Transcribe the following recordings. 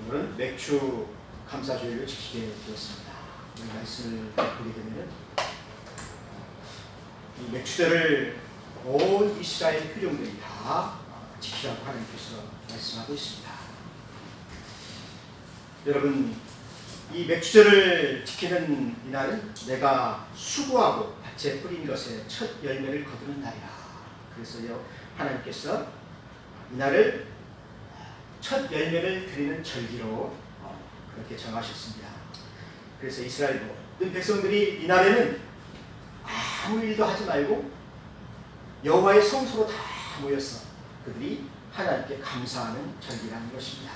오늘은 맥주 감사주일을 지키게 되었습니다. 이 말씀을 보게 되면 이 맥주절을 온 이스라엘 회중들이 다 지키라고 하나님께서 말씀하고 있습니다. 여러분, 이 맥주절을 지키는 이날은 내가 수고하고 밭에 뿌린 것의 첫 열매를 거두는 날이라. 그래서 하나님께서 이날을 첫 열매를 드리는 절기로 그렇게 정하셨습니다. 그래서 이스라엘 모든 백성들이 이날에는 아무 일도 하지 말고 여호와의 성소로 다 모여서 그들이 하나님께 감사하는 절기라는 것입니다.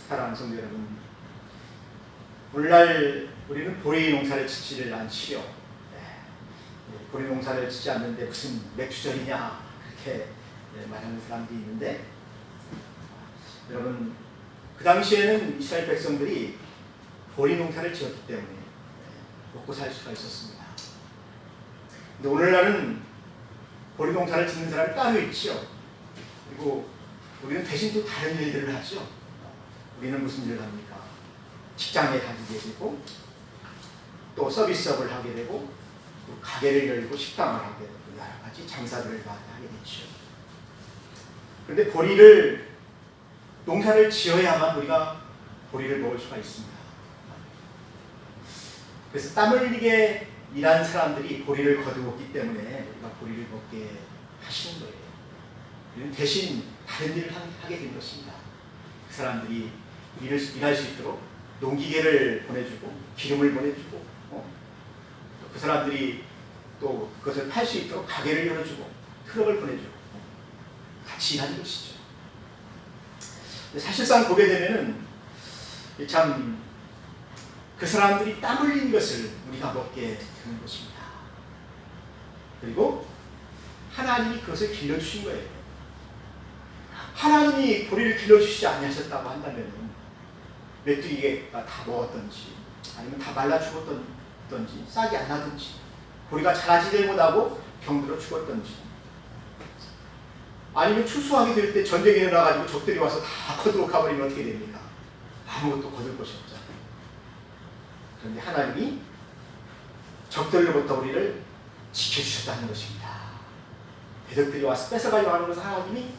사랑하는 성도 여러분, 오늘날 우리는 보리 농사를 짓지를 않지요. 보리 농사를 짓지 않는데 무슨 맥주절이냐 그렇게 말하는 사람들이 있는데, 여러분, 그 당시에는 이스라엘 백성들이 보리 농사를 지었기 때문에 먹고 살 수가 있었습니다. 근데 오늘날은 보리 농사를 짓는 사람이 따로 있지요. 그리고 우리는 대신 또 다른 일들을 하죠. 우리는 무슨 일을 합니까? 직장에 다니게 되고, 또 서비스업을 하게 되고, 또 가게를 열고 식당을 하게 되고, 여러 가지 장사들을 많이 하게 되죠. 그런데 농사를 지어야만 우리가 보리를 먹을 수가 있습니다. 그래서 땀 흘리게 일한 사람들이 보리를 거두었기 때문에 우리가 보리를 먹게 하시는 거예요. 우리는 대신 다른 일을 하게 된 것입니다. 그 사람들이 일할 수 있도록 농기계를 보내주고, 기름을 보내주고, 그 사람들이 또 그것을 팔 수 있도록 가게를 열어주고, 트럭을 보내주고, 같이 일하는 것이죠. 사실상 보게 되면은 참 그 사람들이 땀 흘린 것을 우리가 먹게 되는 것입니다. 그리고 하나님이 그것을 길러주신 거예요. 하나님이 보리를 길러주시지 아니하셨다고 한다면 메뚜기가 다 먹었던지, 아니면 다 말라 죽었던지, 싹이 안 나든지, 보리가 자라지를 못하고 병들어 죽었던지, 아니면 추수하게 될 때 전쟁이 일어나가지고 적들이 와서 다 거두고 가버리면 어떻게 됩니까? 아무것도 거둘 것이 없잖아요. 그런데 하나님이 적들로부터 우리를 지켜주셨다는 것입니다. 대적들이 와서 뺏어가려고 하는 것을 하나님이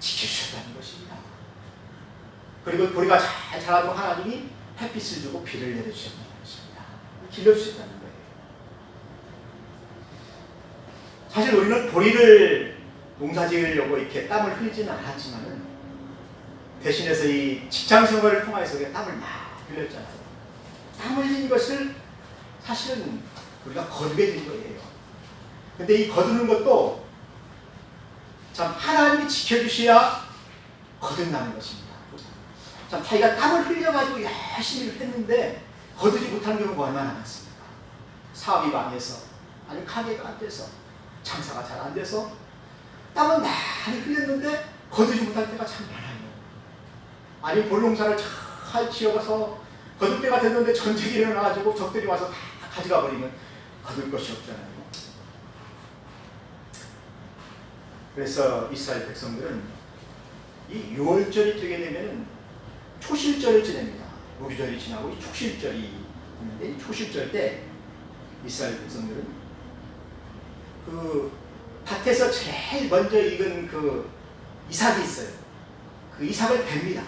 지켜주셨다는 것입니다. 그리고 보리가 잘 자라도록 하나님이 햇빛을 주고 비를 내려주셨다는 것입니다. 길러주셨다는 거예요. 사실 우리는 보리를 농사지으려고 이렇게 땀을 흘리지는 않았지만은, 대신해서 이 직장 생활을 통해서 땀을 막 흘렸잖아요. 땀 흘린 것을 사실은 우리가 거두게 된 거예요. 근데 이 거두는 것도 참 하나님이 지켜주셔야 거둔다는 것입니다. 참 자기가 땀을 흘려가지고 열심히 했는데 거두지 못하는 경우가 얼마나 많습니까? 사업이 망해서, 아니 가게가 안 돼서, 장사가 잘 안 돼서 땀은 많이 흘렸는데 거두지 못할 때가 참 많아요. 아니 볼농사를 잘 지어서 거둘 때가 됐는데 전쟁이 일어나가지고 적들이 와서 다 가져가 버리면 거둘 것이 없잖아요. 그래서 이스라엘 백성들은 이 6월절이 되게 되면 초실절을 지냅니다. 무교절이 지나고 이 축실절이 있는데, 이 초실절 때 이스라엘 백성들은 그 밭에서 제일 먼저 익은 그 이삭이 있어요. 그 이삭을 뱁니다.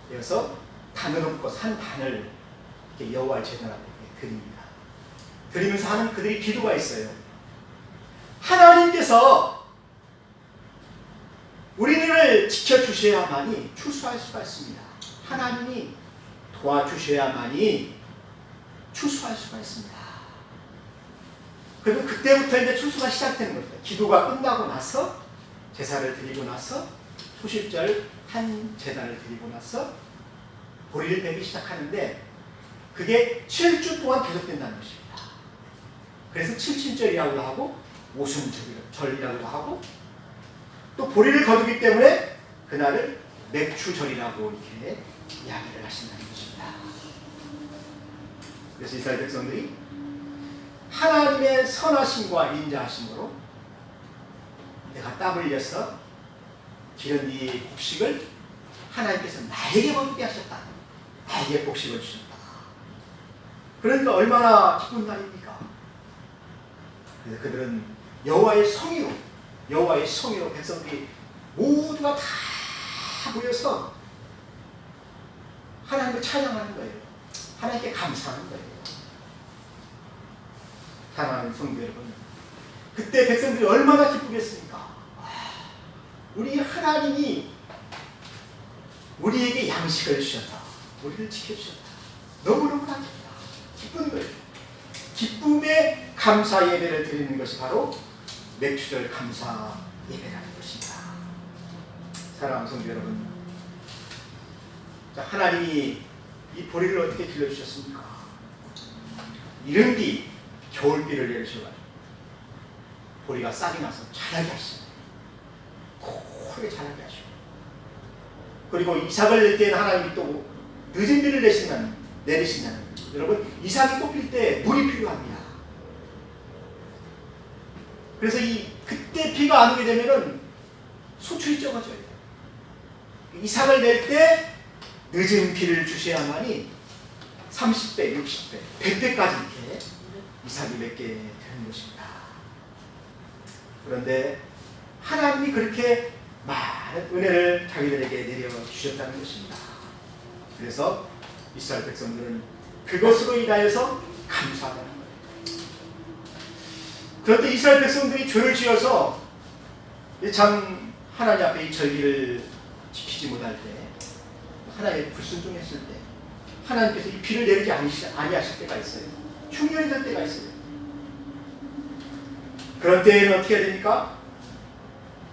그래서 단을 엎고 산 단을 이렇게 여호와의 제단 앞에 드립니다. 드리면서 하는 그들이 기도가 있어요. 하나님께서 우리를 지켜주셔야만이 추수할 수가 있습니다. 하나님이 도와주셔야만이 추수할 수가 있습니다. 그리고 그때부터 이제 추수가 시작되는 겁니다. 기도가 끝나고 나서, 제사를 드리고 나서, 소실절 한 제단을 드리고 나서 보리를 베기 시작하는데, 그게 7주 동안 계속된다는 것입니다. 그래서 칠칠절이라고 하고, 오순절이라고 하고, 또 보리를 거두기 때문에 그날을 맥주절이라고 이렇게 이야기를 하신다는 것입니다. 그래서 이스라엘 백성들이 하나님의 선하심과 인자하심으로 내가 땀 흘려서 기른 이 곡식을 하나님께서 나에게 먹게 하셨다. 나에게 복식을 주셨다. 그러니까 얼마나 기쁜 날입니까? 그래서 그들은 여호와의 성의로 백성들이 모두가 다 모여서 하나님을 찬양하는 거예요. 하나님께 감사하는 거예요. 사랑하는 성도 여러분, 그때 백성들이 얼마나 기쁘겠습니까? 우리 하나님이 우리에게 양식을 주셨다. 우리를 지켜주셨다. 너무너무 감사합니다. 기쁜 거예요. 기쁨의 감사 예배를 드리는 것이 바로 맥주절 감사 예배라는 것입니다. 사랑하는 성도 여러분, 자, 하나님이 이 보리를 어떻게 길러주셨습니까? 이른 비, 겨울비를 내리셔가지고 보리가 싹이 나서 자라게 하시고 고르게 자라게 하시고, 그리고 이삭을 낼 때는 하나님이 또 늦은 비를 내리신다는 거예요. 여러분, 이삭이 꽃필 때 물이 필요합니다. 그래서 그때 비가 안 오게 되면은 소출이 적어져요. 이삭을 낼 때 늦은 비를 주셔야만이 30배, 60배, 100배까지 이렇게 이삭이 맺게 되는 것입니다. 그런데 하나님이 그렇게 많은 은혜를 자기들에게 내려주셨다는 것입니다. 그래서 이스라엘 백성들은 그것으로 인하여서 감사하는 거예요. 그런데 이스라엘 백성들이 죄를 지어서 참 하나님 앞에 이 절기를 지키지 못할 때, 하나님의 불순종했을 때 하나님께서 이 비를 내리지 아니하실 때가 있어요. 흉년이 될 때가 있어요. 그런 때에는 어떻게 해야 됩니까?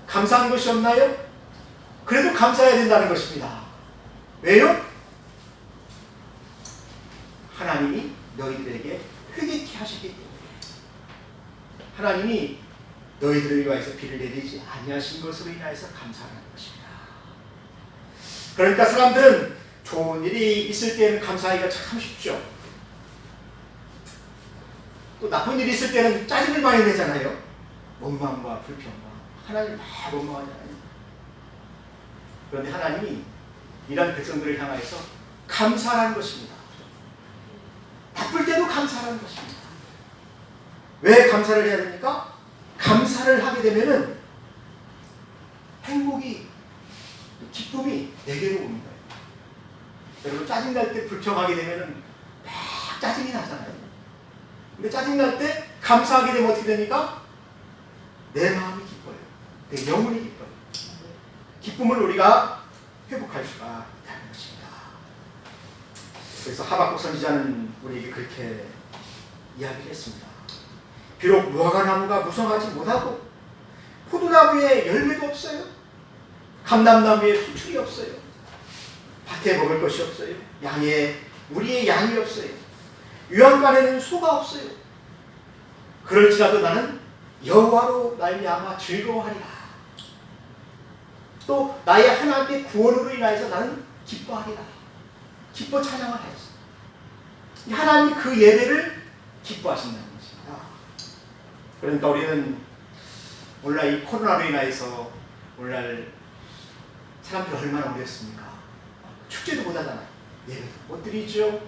감사한 것이 없나요? 그래도 감사해야 된다는 것입니다. 왜요? 하나님이 너희들에게 회개케 하시기 때문에, 하나님이 너희들을 위하여서 비를 내리지 아니하신 것으로 인하여서 감사하는 것입니다. 그러니까 사람들은 좋은 일이 있을 때는 감사하기가 참 쉽죠. 또 나쁜 일이 있을 때는 짜증을 많이 내잖아요. 원망과 불평과 하나님을 막 원망하잖아요. 그런데 하나님이 이런 백성들을 향하여서 감사하는 것입니다. 나쁠 때도 감사하는 것입니다. 왜 감사를 해야 됩니까? 감사를 하게 되면은 행복이, 기쁨이 내게로 오는 거예요. 여러분, 짜증날 때 불평하게 되면은 막 짜증이 나잖아요. 근데 짜증날 때 감사하게 되면 어떻게 됩니까? 내 마음이 기뻐요. 내 영혼이 기뻐요. 기쁨을 우리가 회복할 수가 있다는 것입니다. 그래서 하박국 선지자는 우리에게 그렇게 이야기를 했습니다. 비록 무화과나무가 무성하지 못하고 포도나무에 열매도 없어요. 감람나무에 수출이 없어요. 밭에 먹을 것이 없어요. 우리의 양이 없어요. 유황간에는 소가 없어요. 그럴지라도 나는 여호와로 말미암아 즐거워하리라. 또 나의 하나님의 구원으로 인하여서 나는 기뻐하리라. 기뻐 찬양을 하였어. 하나님이 그 예배를 기뻐하신다는 것입니다. 그러니까 우리는 오늘날 이 코로나로 인하여서 오늘날 사람들이 얼마나 어렵습니까? 축제도 못 하잖아요. 예배도 못 드리죠.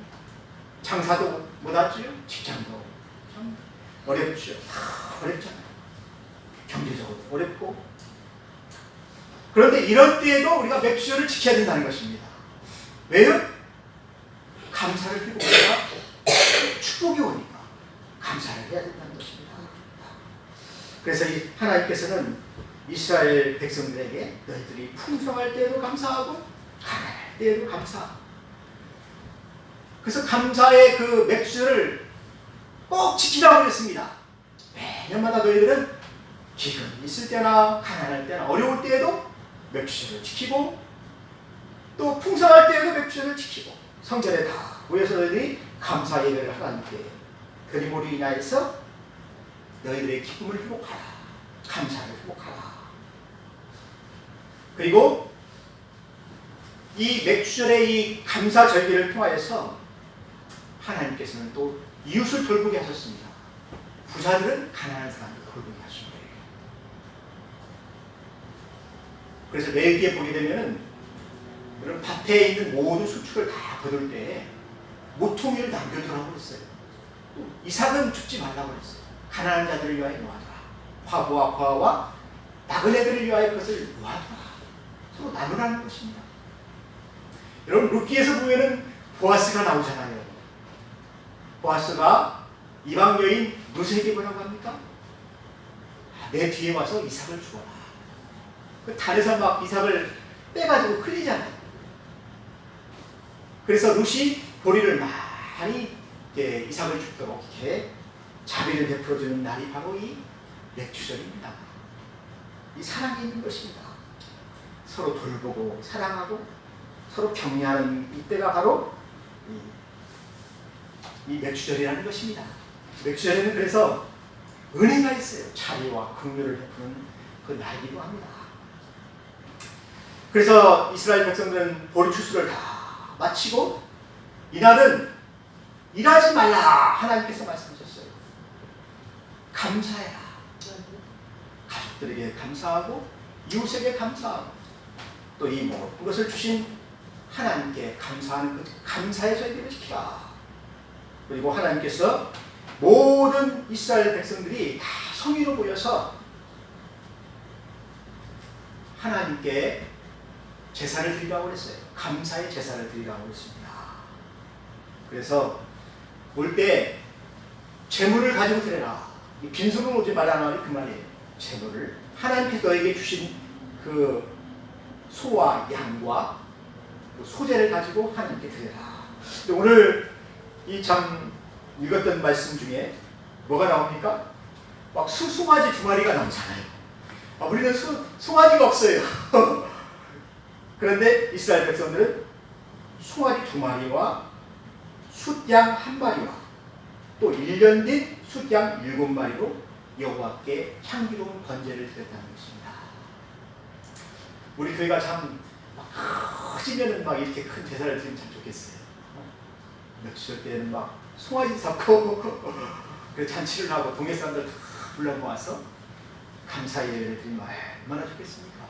장사도 못 하죠. 직장도 참 어렵죠. 다 어렵잖아요. 경제적으로 어렵고. 그런데 이런 때에도 우리가 맥주절을 지켜야 된다는 것입니다. 왜요? 감사를 하고 우리가 축복이 오니까 감사를 해야 된다는 것입니다. 그래서 이 하나님께서는 이스라엘 백성들에게 너희들이 풍성할 때에도 감사하고 가난할 때에도 감사하고, 그래서 감사의 그 맥주를 꼭 지키라고 했습니다. 매년마다 너희들은 기근 있을 때나 가난할 때나 어려울 때에도 맥주를 지키고, 또 풍성할 때에도 맥주를 지키고, 성전에 다 모여서 너희들이 감사 예배를 하나님께 드림으로 인하여서 너희들의 기쁨을 회복하라. 감사를 회복하라. 그리고 이 맥주절의 이 감사 절기를 통하여서 하나님께서는 또 이웃을 돌보게 하셨습니다. 부자들은 가난한 사람을 돌보게 하신 거예요. 그래서 레위기에 보게 되면은 여러분 밭에 있는 모든 수출을 다 거둘 때 모퉁이를 남겨두라고 그랬어요. 이삭은 죽지 말라고 그랬어요. 가난한 자들을 위하여 모아두라. 과부와 과와 나그네들을 위하여 그것을 모아두라. 서로 나누라는 것입니다. 여러분 룻기에서 보면은 보아스가 나오잖아요. 보아스가 이방 여인 룻에게 뭐라고 합니까? 내 뒤에 와서 이삭을 주어라. 그 단에서 막 이삭을 빼가지고 흘리잖아요. 그래서 룻이 보리를 많이 이삭을 줍도록 이렇게 자비를 베풀어주는 날이 바로 이 맥주절입니다. 이 사랑이 있는 것입니다. 서로 돌보고 사랑하고 서로 격려하는 이때가 바로 이 맥주절이라는 것입니다. 맥주절에는 그래서 은혜가 있어요. 자비와 긍휼을 베푸는 그 날이기도 합니다. 그래서 이스라엘 백성들은 보리 추수를 다 마치고 이날은 일하지 말라 하나님께서 말씀하셨어요. 감사해라. 가족들에게 감사하고 이웃에게 감사하고 또 이 모든 것을 주신 하나님께 감사하는 것, 감사의 절기를 지키라. 그리고 하나님께서 모든 이스라엘 백성들이 다 성의로 모여서 하나님께 제사를 드리라고 했어요. 감사의 제사를 드리라고 했습니다. 그래서 올 때 재물을 가지고 드려라. 빈손으로 오지 말라는 말이 그 말이에요. 재물을 하나님께서 너에게 주신 그 소와 양과 그 소재를 가지고 하나님께 드려라. 오늘 이 참 읽었던 말씀 중에 뭐가 나옵니까? 막 송아지 2마리가 나오잖아요. 우리는 송아지가 없어요. 그런데 이스라엘 백성들은 송아지 2마리와 숫양 1마리와 또 1년 된 숫양 7마리로 여호와께 향기로운 번제를 드렸다는 것입니다. 우리 교회가 참 커지면은 막 이렇게 큰 제사를 드리면 참 좋겠어요. 며칠 때는 막 송아지 잡고 그 잔치를 하고 동네 사람들 다 불러 모아서 감사 예배를 드리면 얼마나 좋겠습니까?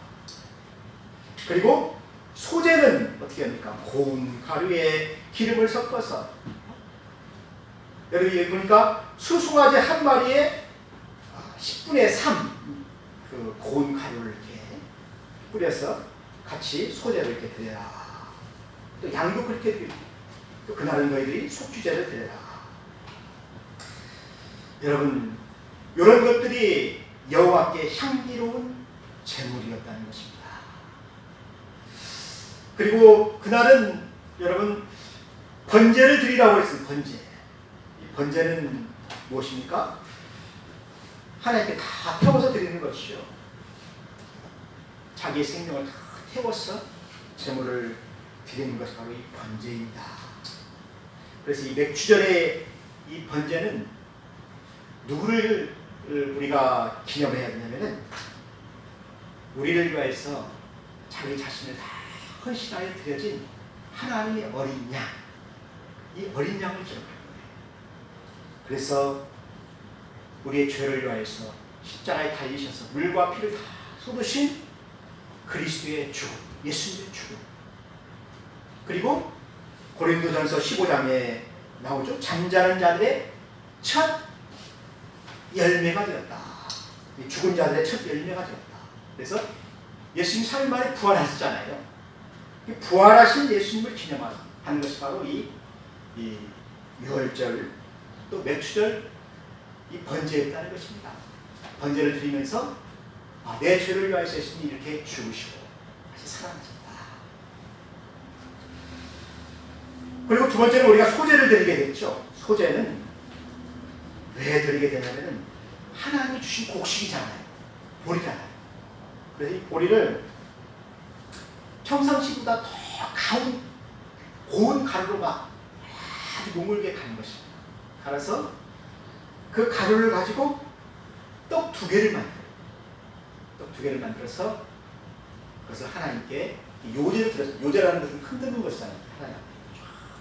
그리고 소재는 어떻게 합니까? 고운 가루에 기름을 섞어서 여러분 여기 보니까 수송아지 1마리에 10분의 3 그 고운 가루를 이렇게 뿌려서 같이 소재를 이렇게 드려라. 또 양도 그렇게 드리고 또 그날은 너희들이 속주제를 드려라. 여러분 이런 것들이 여호와께 향기로운 제물이었다는 것입니다. 그리고 그날은 여러분 번제를 드리라고 했습니다. 번제. 이 번제는 무엇입니까? 하나님께 다 태워서 드리는 것이죠. 자기의 생명을 다 태워서 제물을 드리는 것이 바로 이 번제입니다. 그래서 이 맥주절의 이 번제는 누구를 우리가 기념해야 되냐면은 우리를 위하여서 자기 자신을 다 헌신하여 드려진 하나님의 어린 양, 이 어린 양을 기억하는 거예요. 그래서 우리의 죄를 위하여서 십자가에 달리셔서 물과 피를 다 쏟으신 그리스도의 죽음, 예수님의 죽음. 그리고 고린도전서 15장에 나오죠. 잠자는 자들의 첫 열매가 되었다. 죽은 자들의 첫 열매가 되었다. 그래서 예수님 3일 만에 부활하셨잖아요. 부활하신 예수님을 기념하는 것이 바로 이 유월절 또 맥주절 이 번제였다는 것입니다. 번제를 드리면서 내 죄를 위하여서 예수님이 이렇게 죽으시고 다시 살아나셨다. 그리고 두 번째는 우리가 소제를 드리게 됐죠. 소제는 왜 드리게 되냐면은 하나님이 주신 곡식이잖아요. 보리잖아요. 그래서 이 보리를 평상시보다 더 고운 가루로 막 아주 몽글게 가는 것입니다. 갈아서 그 가루를 가지고 떡 2개를 만들어요. 떡 2개를 만들어서 그것을 하나님께 요제를 드렸어요. 요제라는 것은 흔드는 것이잖아요. 하나님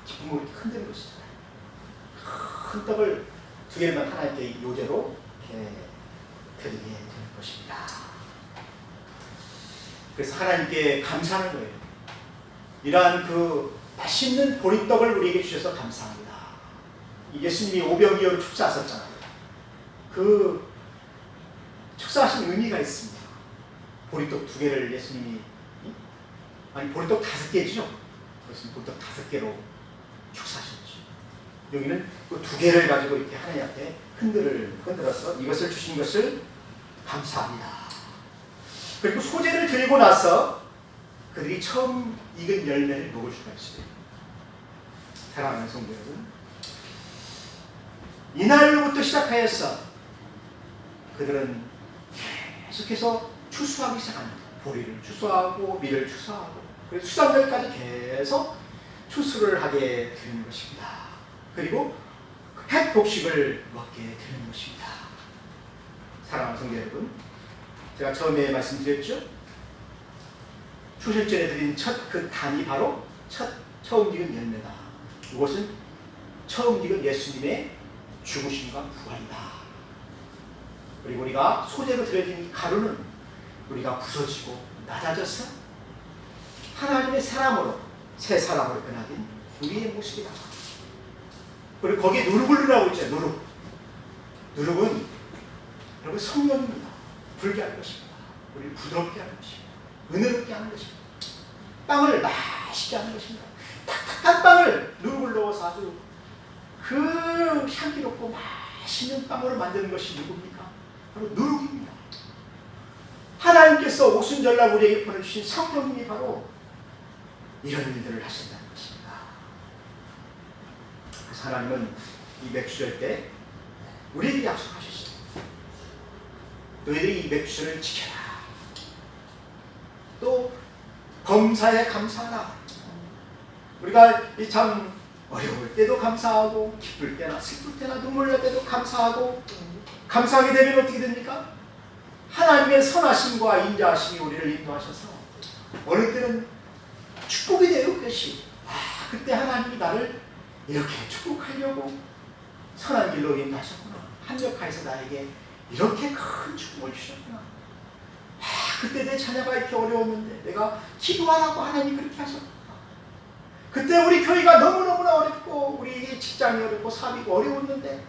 기쁨으로 이렇게 흔드는 것이잖아요. 큰 떡을 2개만 하나님께 요제로 이렇게 드리게 되는 것입니다. 그래서 하나님께 감사하는 거예요. 이러한 그 맛있는 보리떡을 우리에게 주셔서 감사합니다. 예수님이 오병이어로 축사하셨잖아요. 그 축사하신 의미가 있습니다. 보리떡 2개를 예수님이, 아니 보리떡 5개죠. 그것은 보리떡 5개로 축사하셨죠. 여기는 그 2개를 가지고 이렇게 하나님 앞에 흔들어서 이것을 주신 것을 감사합니다. 그리고 소제를 드리고 나서 그들이 처음 익은 열매를 먹을 수가 있어요. 사랑하는 성도 여러분, 이날로부터 시작하여서 그들은 계속해서 추수하기 시작합니다. 보리를 추수하고 밀을 추수하고 그래서 수산절까지 계속 추수를 하게 되는 것입니다. 그리고 햇 곡식을 먹게 되는 것입니다. 사랑하는 성도 여러분, 제가 처음에 말씀드렸죠? 초실전에 드린 첫 그 단이 바로 처음 익은 열매다. 이것은 처음 익은 예수님의 죽으심과 부활이다. 그리고 우리가 소재로 드려진 가루는 우리가 부서지고 낮아져서 하나님의 사람으로, 새 사람으로 변화된 우리의 모습이다. 그리고 거기에 누룩을 넣으라고 있죠. 누룩은 여러분 성령입니다. 불게 하는 것입니다. 우리를 부드럽게 하는 것입니다. 은혜롭게 하는 것입니다. 빵을 맛있게 하는 것입니다. 딱딱한 빵을 누룩을 넣어서 아주 그 향기롭고 맛있는 빵으로 만드는 것이 누굽니까? 바로 누룩입니다. 하나님께서 오순절날 우리에게 보내주신 성령님이 바로 이런 일들을 하신다는 것입니다. 그래서 하나님은 이 맥주절 때 우리에게 약속하셨어요. 너희들이 이 맥주절을 지켜라. 또 범사에 감사하라. 우리가 이 참 어려울 때도 감사하고 기쁠 때나 슬플 때나 눈물 날 때도 감사하고 감사하게 되면 어떻게 됩니까? 하나님의 선하심과 인자하심이 우리를 인도하셔서 어느 때는 축복이 돼요. 그것이 그때 하나님이 나를 이렇게 축복하려고 선한 길로 인도하셨구나. 합력하여서 나에게 이렇게 큰 축복을 주셨구나. 그때 내 자녀가 이렇게 어려웠는데 내가 기도하라고 하나님이 그렇게 하셨구나. 그때 우리 교회가 너무너무나 어렵고 우리 직장이 어렵고 사업이 어려웠는데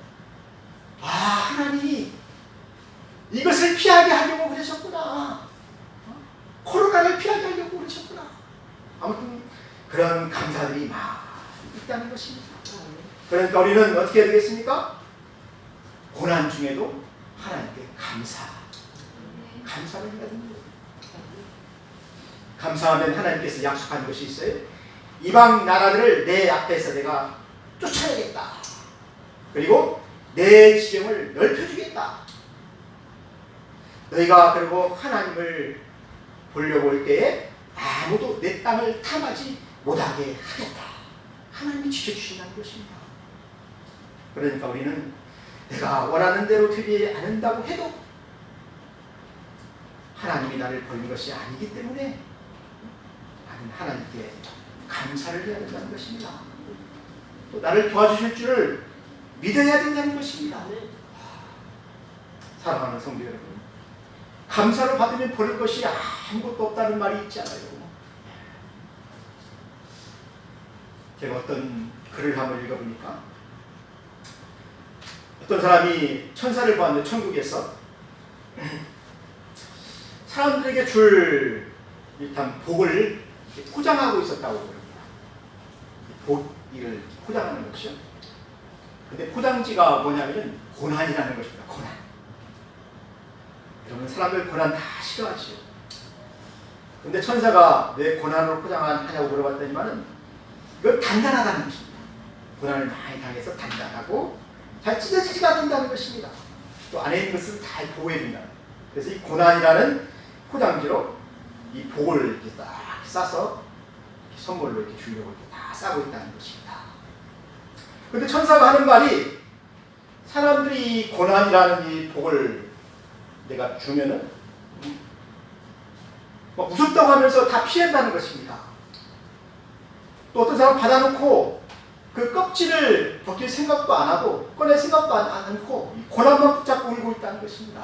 하나님이 이것을 피하게 하려고 그러셨구나. 코로나를 피하게 하려고 그러셨구나. 아무튼 그런 감사들이 막 있다는 것입니다. 그러니까 우리는 어떻게 해야 되겠습니까? 고난 중에도 하나님께 감사를 해야 됩니다. 감사하면 하나님께서 약속한 것이 있어요. 이방 나라들을 내 앞에서 내가 쫓아내겠다. 그리고 내 지경을 넓혀주겠다. 너희가 그리고 하나님을 보려고 올 때에 아무도 내 땅을 탐하지 못하게 하겠다. 하나님이 지켜주신다는 것입니다. 그러니까 우리는 내가 원하는 대로 되지 않는다고 해도 하나님이 나를 버린 것이 아니기 때문에 나는 하나님께 감사를 해야 된다는 것입니다. 또 나를 도와주실 줄을 믿어야 된다는 것입니다. 사랑하는 성도 여러분, 감사를 받으면 버릴 것이 아무것도 없다는 말이 있지 않아요? 제가 어떤 글을 한번 읽어보니까 어떤 사람이 천사를 보았는데 천국에서 사람들에게 줄 일단 복을 포장하고 있었다고 그럽니다. 복을 포장하는 것이요. 근데 포장지가 뭐냐면 고난이라는 것입니다. 고난. 여러분 사람들 고난 다 싫어하지요. 근데 천사가 왜 고난으로 포장하냐고 물어봤더니만은 이건 단단하다는 것입니다. 고난을 많이 당해서 단단하고 잘 찢어지지가 않는다는 것입니다. 또 안에 있는 것을 잘 보호해야 된다. 그래서 이 고난이라는 포장지로 이 복을 이렇게 딱 싸서 이렇게 선물로 이렇게 주려고 이렇게 다 싸고 있다는 것입니다. 그런데 천사가 하는 말이 사람들이 이 고난이라는 이 복을 내가 주면은 막 무섭다고 하면서 다 피한다는 것입니다. 또 어떤 사람 받아놓고 그 껍질을 벗길 생각도 안 하고 꺼낼 생각도 안 않고 고난만 붙잡고 울고 있다는 것입니다.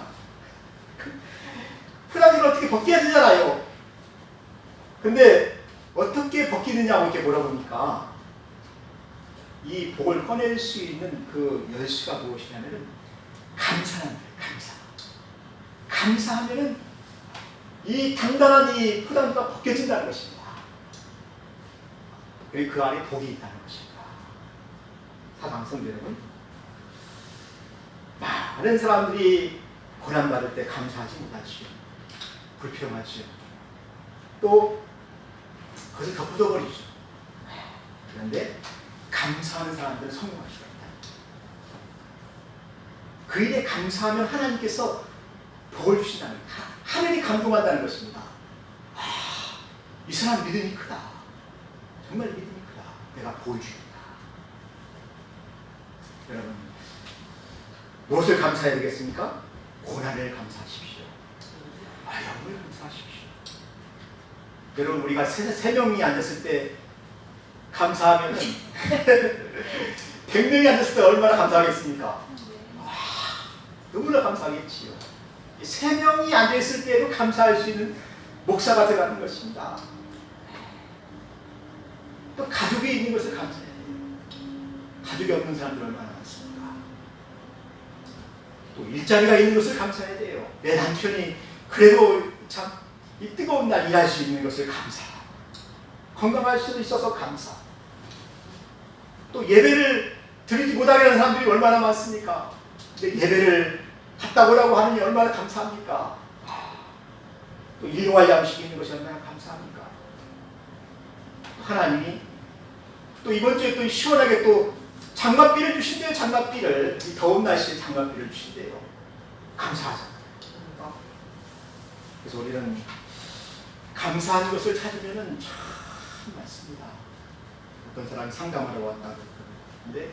포장지를 어떻게 벗겨야 되잖아요. 근데 어떻게 벗기는지 있느냐고 이렇게 물어보니까 이 복을 꺼낼 수 있는 그 열쇠가 무엇이냐면은 감사는 감사. 감사하면은 이 단단한 이 포단지가 벗겨진다는 것입니다. 여기 그 안에 복이 있다는 것입니다. 사랑 성도 여러분, 많은 사람들이 고난받을 때 감사하지 못하지요. 불평하지요. 또 그것을 덮어둬버리죠. 그런데 감사하는 사람들은 성공할 수가 있다. 그 일에 감사하면 하나님께서 복을 주신다는 거예요. 하늘이 감동한다는 것입니다. 이 사람 믿음이 크다. 정말 믿음이 크다. 내가 복을 주겠다. 여러분, 무엇을 감사해야 되겠습니까? 고난을 감사하십시오. 영을 감사하십시오. 여러분, 우리가 세 명이 앉았을 때 감사하면 100명이 앉았을 때 얼마나 감사하겠습니까? 너무나 감사하겠지요. 3명이 앉아있을 때도 감사할 수 있는 목사가 들어가는 것입니다. 또 가족이 있는 것을 감사해야 돼요. 가족이 없는 사람들 얼마나 많습니까? 또 일자리가 있는 것을 감사해야 돼요. 내 남편이 그래도 참 이 뜨거운 날 일할 수 있는 것을 감사. 건강할 수 있어서 감사. 또 예배를 드리지 못하게 하는 사람들이 얼마나 많습니까? 근데 예배를 갔다 오라고 하느니 얼마나 감사합니까? 또 일용할 양식이 있는 것이 얼마나 감사합니까? 하나님이 또 이번 주에 또 시원하게 또 장맛비를 주신대요. 장맛비를. 이 더운 날씨에 장맛비를 주신대요. 감사하잖아요. 그래서 우리는 감사한 것을 찾으면 참 많습니다. 어떤 사람이 상담하러 왔다고 근데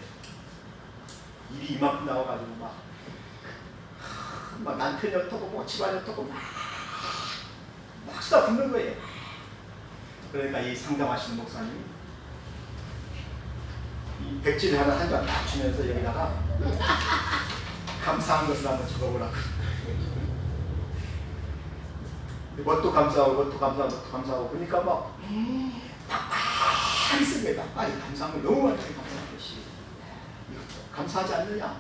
일이 이만큼 나와가지고 막 남편이 어떻고 뭐 집안이 어떻고 막 수다 붙는 거예요. 그러니까 이 상담하시는 목사님이 이 백지를 하나 한 장 맞추면서 여기다가 감사한 것을 한번 적어보라고. 뭣도 감사하고 뭣도 감사하고 뭣도 감사하고 그러니까 막 빡빡이 씁니다. 빡빡이 감사한 걸 너무 많이 감사한 것이 감사하지 않느냐?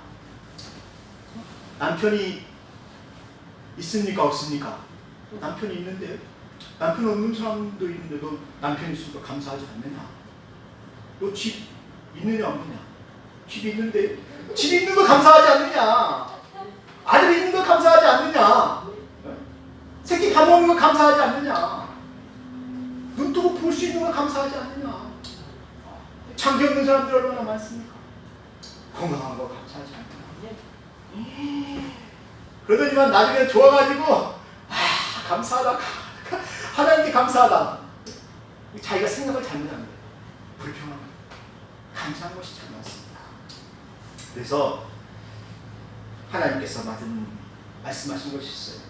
남편이 있습니까? 없습니까? 남편이 있는데 남편 없는 사람도 있는데 너 남편 있으니까 감사하지 않느냐? 너 집 있느냐 없느냐? 집 있는데 집 있는 거 감사하지 않느냐? 아들이 있는 거 감사하지 않느냐? 새끼 밥 먹는 거 감사하지 않느냐? 눈 뜨고 볼 수 있는 거 감사하지 않느냐? 장기 없는 사람들 얼마나 많습니까? 건강한 거 감사하지 않느냐? 그러더니만 나중에 좋아가지고 감사하다. 하나님께 감사하다. 자기가 생각을 잘못한 거예요. 불평한 거예요. 감사한 것이 참 많습니다. 그래서 하나님께서 말씀하신 것이 있어요.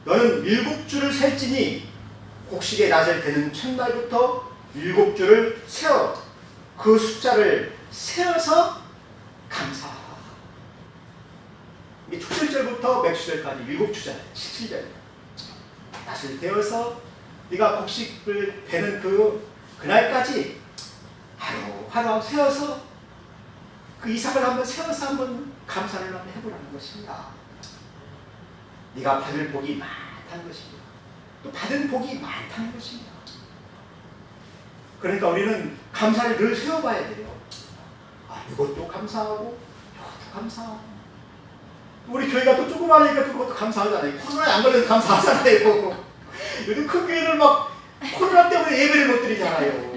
너는 7주를 셀지니 곡식의 낮을 되는 첫날부터 7주를 세어 그 숫자를 세어서 감사하라. 이게 초실절부터 맥주절까지 7주잖아요. 17절. 낮을 되어서 네가 곡식을 되는 그날까지 하루 세어서 그 이삭을 한번 세어서 한번 감사를 한번 해보라는 것입니다. 네가 받을 복이 많다는 것입니다. 또 받은 복이 많다는 것입니다. 그러니까 우리는 감사를 늘 세워봐야 돼요. 이것도 감사하고 이것도 감사하고 우리 교회가 또 조그마하니까 그것도 감사하잖아요. 코로나에 안 걸려서 감사하잖아요. 요즘 큰 교회들 막 코로나 때문에 예배를 못 드리잖아요.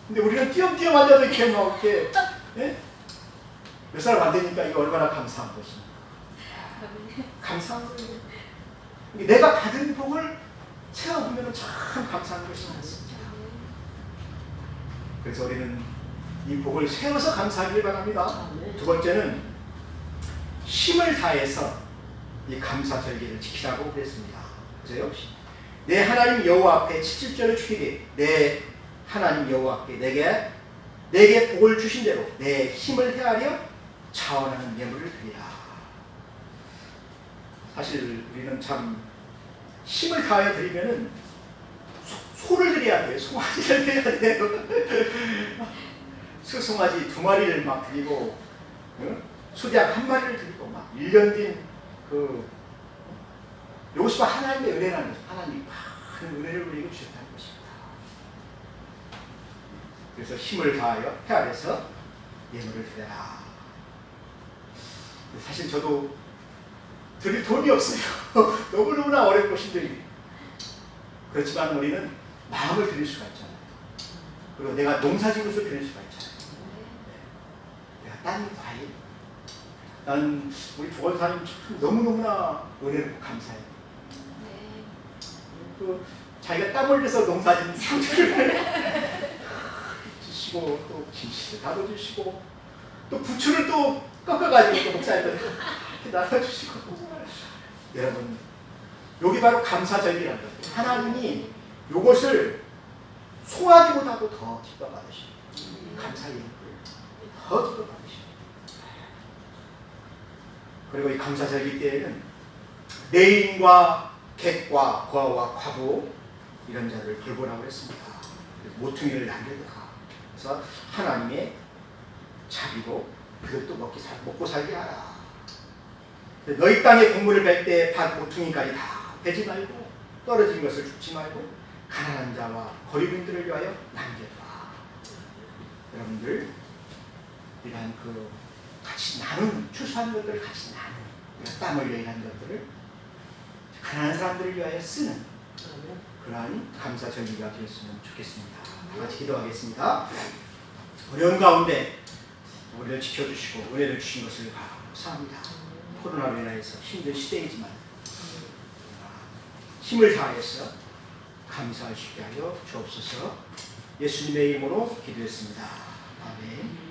근데 우리는 띄엄띄엄 앉아서 이렇게 막 이렇게 몇 사람 안 되니까 이거 얼마나 감사한 것입니다. 감사한 거예요. 내가 받은 복을 세워보면 참 감사한 것이 많습니다. 그래서 우리는 이 복을 세워서 감사하길 바랍니다. 두 번째는 힘을 다해서 이 감사절기를 지키라고 그랬습니다. 보세요. 내 하나님 여호와 앞에 77절을 주기를 내 하나님 여호와께 내게 복을 주신 대로 내 힘을 헤아려 자원하는 예물을 드리라. 사실 우리는 참 힘을 다해 드리면은 소를 드려야 돼요. 송아지를 드려야 돼요. 수송아지 2마리를 막 드리고, 수작 1마리를 드리고, 막 1년 된 요것이 하나님의 은혜라는 거죠. 하나님 많은 은혜를 우리에게 주셨다는 것입니다. 그래서 힘을 다하여 해 아래서 예물을 드려라. 사실 저도 드릴 돈이 없어요. 너무너무나 어렵고 힘들기. 그렇지만 우리는 마음을 드릴 수가 있잖아요. 그리고 내가 농사짓는 드릴 수가 있잖아요. 내가 딴 과일. 나는 우리 부원사님 참 너무너무나 은혜롭고 감사해요. 자기가 땀 흘려서 농사짓는 상주를 주시고, 또 김치를 담아주시고, 또 부추를 또 꺾어가지고 또 목사님들 이렇게 나눠주시고. 여러분, 여기 바로 감사절기라는 거예요. 하나님이 이것을 송아지보다도 더 기뻐 받으십니다. 감사의 예물을 더 기뻐 받으십니다. 그리고 이 감사절기 때에는 내인과 객과 거와 과부 이런 자를 돌보라고 했습니다. 모퉁이를 남겨두라. 그래서 하나님의 자비로 그것도 먹고 살게 하라. 너희 땅에 곡물을 뺄 때 밭 모퉁이까지 다 베지 말고 떨어진 것을 줍지 말고 가난한 자와 거리분들을 위하여 남겨두라. 여러분들 이러한 같이 나눈 추수한 것들을 같이 나누는 땀 흘려 일한 것들을 가난한 사람들을 위하여 쓰는 그러한 감사절기가 되었으면 좋겠습니다. 다 같이 기도하겠습니다. 어려운 가운데 우리를 지켜주시고 은혜를 주신 것을 감사합니다. 코로나로 인해서 힘든 시대이지만 힘을 다해서 감사할 수 있게 하여 주옵소서. 예수님의 이름으로 기도했습니다. 아멘.